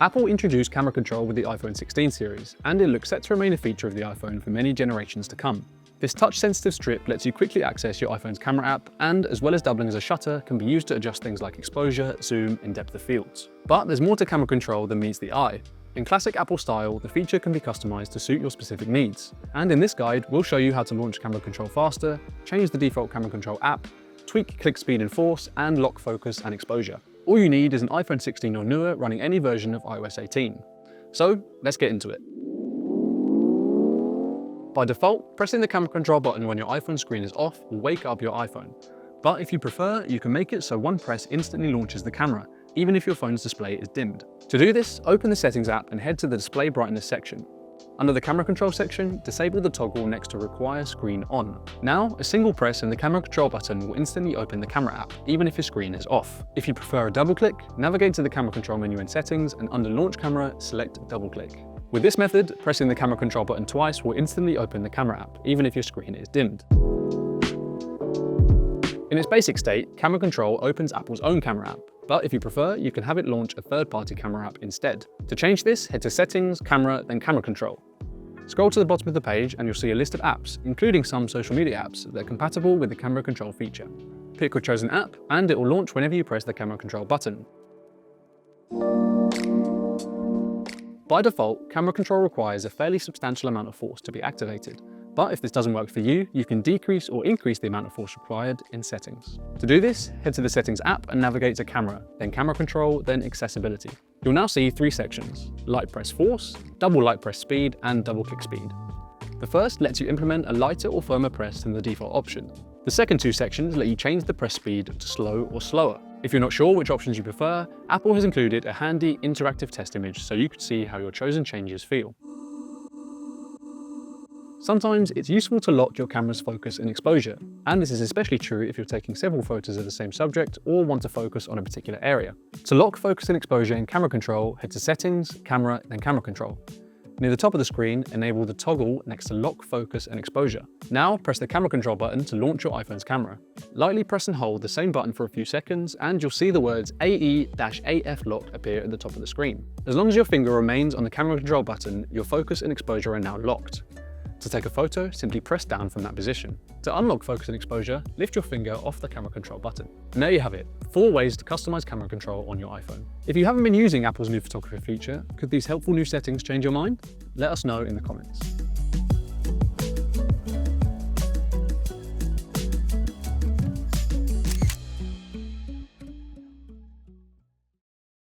Apple introduced camera control with the iPhone 16 series, and it looks set to remain a feature of the iPhone for many generations to come. This touch-sensitive strip lets you quickly access your iPhone's camera app and, as well as doubling as a shutter, can be used to adjust things like exposure, zoom, and depth of fields. But there's more to camera control than meets the eye. In classic Apple style, the feature can be customized to suit your specific needs. And in this guide, we'll show you how to launch camera control faster, change the default camera control app, tweak click speed and force, and lock focus and exposure. All you need is an iPhone 16 or newer running any version of iOS 18. So let's get into it. By default, pressing the camera control button when your iPhone screen is off will wake up your iPhone. But if you prefer, you can make it so one press instantly launches the camera, even if your phone's display is dimmed. To do this, open the Settings app and head to the Display Brightness section. Under the Camera Control section, disable the toggle next to Require Screen On. Now, a single press and the Camera Control button will instantly open the camera app, even if your screen is off. If you prefer a double click, navigate to the Camera Control menu in Settings and under Launch Camera, select Double Click. With this method, pressing the Camera Control button twice will instantly open the camera app, even if your screen is dimmed. In its basic state, Camera Control opens Apple's own camera app, but if you prefer, you can have it launch a third-party camera app instead. To change this, head to Settings, Camera, then Camera Control. Scroll to the bottom of the page and you'll see a list of apps, including some social media apps that are compatible with the Camera Control feature. Pick your chosen app and it will launch whenever you press the Camera Control button. By default, Camera Control requires a fairly substantial amount of force to be activated. But if this doesn't work for you, you can decrease or increase the amount of force required in Settings. To do this, head to the Settings app and navigate to Camera, then Camera Control, then Accessibility. You'll now see three sections: light press force, double light press speed, and double click speed. The first lets you implement a lighter or firmer press than the default option. The second two sections let you change the press speed to slow or slower. If you're not sure which options you prefer, Apple has included a handy interactive test image so you can see how your chosen changes feel. Sometimes it's useful to lock your camera's focus and exposure, and this is especially true if you're taking several photos of the same subject or want to focus on a particular area. To lock focus and exposure in Camera Control, head to Settings, Camera, then Camera Control. Near the top of the screen, enable the toggle next to Lock Focus and Exposure. Now press the Camera Control button to launch your iPhone's camera. Lightly press and hold the same button for a few seconds and you'll see the words AE-AF Lock appear at the top of the screen. As long as your finger remains on the Camera Control button, your focus and exposure are now locked. To take a photo, simply press down from that position. To unlock focus and exposure, lift your finger off the Camera Control button. And there you have it, 4 ways to customize camera control on your iPhone. If you haven't been using Apple's new photography feature, could these helpful new settings change your mind? Let us know in the comments.